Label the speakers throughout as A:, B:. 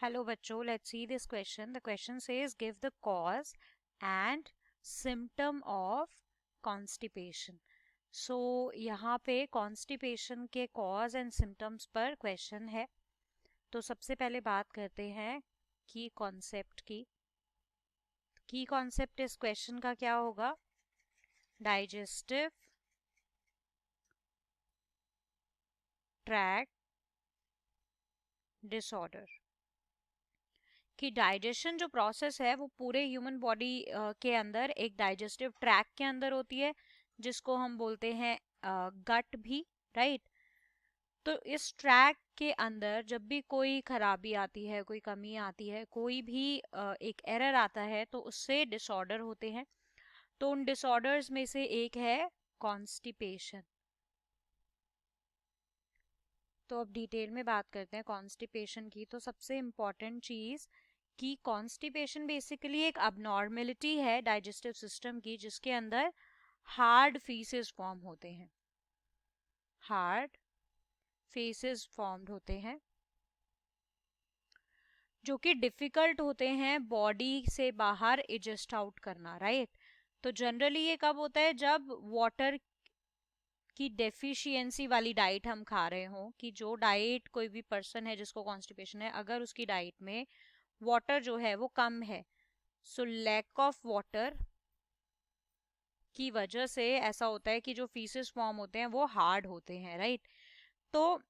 A: Hello बच्चों, let's see this question. The question says give the cause and symptom of constipation. So यहाँ पे constipation के cause and symptoms पर question है. तो सबसे पहले बात करते हैं की concept की. की concept इस question का क्या होगा? Digestive tract disorder. कि डाइजेशन जो प्रोसेस है वो पूरे ह्यूमन बॉडी के अंदर एक डाइजेस्टिव ट्रैक के अंदर होती है जिसको हम बोलते हैं गट भी, राइट। तो इस ट्रैक के अंदर जब भी कोई खराबी आती है, कोई कमी आती है, कोई भी एक एरर आता है तो उससे डिसऑर्डर होते हैं। तो उन डिसऑर्डर्स में से एक है कॉन्स्टिपेशन। तो अब डिटेल में बात करते हैं कॉन्स्टिपेशन की। तो सबसे इम्पॉर्टेंट चीज कि कॉन्स्टिपेशन बेसिकली एक अबनॉर्मेलिटी है डाइजेस्टिव सिस्टम की, जिसके अंदर हार्ड फीसेस फॉर्म होते हैं, हार्ड फेसेस फॉर्म्ड होते हैं जो कि डिफिकल्ट होते हैं बॉडी से बाहर एडजस्ट आउट करना, राइट। तो जनरली ये कब होता है? जब वाटर की डेफिशिएंसी वाली डाइट हम खा रहे हो, कि जो डाइट कोई भी पर्सन है जिसको कॉन्स्टिपेशन है, अगर उसकी डाइट में वाटर जो है वो कम है, सो लैक ऑफ वाटर की वजह से ऐसा होता है कि जो फीसेस फॉर्म होते हैं वो हार्ड होते हैं, राइट। तो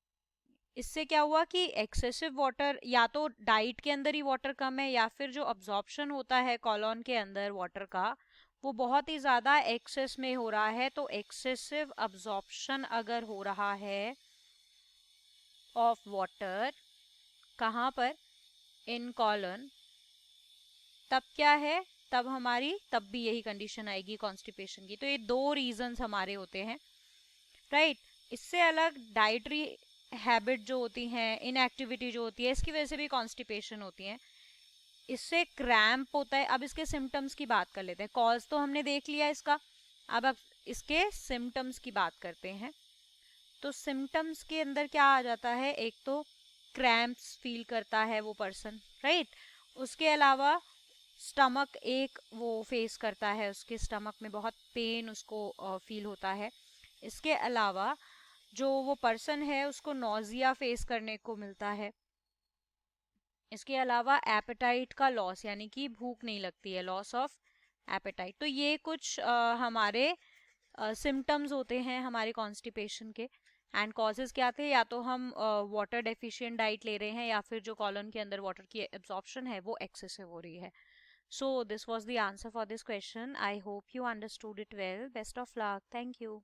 A: इससे क्या हुआ कि एक्सेसिव वाटर, या तो डाइट के अंदर ही वाटर कम है, या फिर जो अब्जॉर्प्शन होता है कॉलोन के अंदर वाटर का वो बहुत ही ज्यादा एक्सेस में हो रहा है। तो एक्सेसिव अब्जॉर्प्शन अगर हो रहा है ऑफ वाटर, कहाँ पर? इन कॉलन, तब क्या है? तब भी यही कंडीशन आएगी कॉन्स्टिपेशन की। तो ये दो रीजंस हमारे होते हैं, राइट। इससे अलग डाइटरी हैबिट जो होती हैं, इनएक्टिविटी जो होती है, इसकी वजह से भी कॉन्स्टिपेशन होती है। इससे क्रैम्प होता है। अब इसके सिम्टम्स की बात कर लेते हैं। कॉज तो हमने देख लिया इसका, अब इसके सिम्टम्स की बात करते हैं। तो सिम्टम्स के अंदर क्या आ जाता है? एक तो क्रैम्प्स फील करता है वो पर्सन, राइट। उसके अलावा स्टमक एक वो फेस करता है, उसके स्टमक में बहुत पेन उसको फील होता है। इसके अलावा जो वो पर्सन है उसको नोजिया फेस करने को मिलता है। इसके अलावा एपेटाइट का लॉस, यानी कि भूख नहीं लगती है, लॉस ऑफ एपेटाइट। तो ये कुछ हमारे सिम्टम्स होते हैं हमारे कॉन्स्टिपेशन के। एंड कॉजेज क्या थे? या तो हम वाटर डेफिशिएंट डाइट ले रहे हैं, या फिर जो कॉलन के अंदर वाटर की एब्जॉर्प्शन है वो एक्सेसिव हो रही है। So this was the answer for this question. I hope you understood it well. Best of luck. Thank you.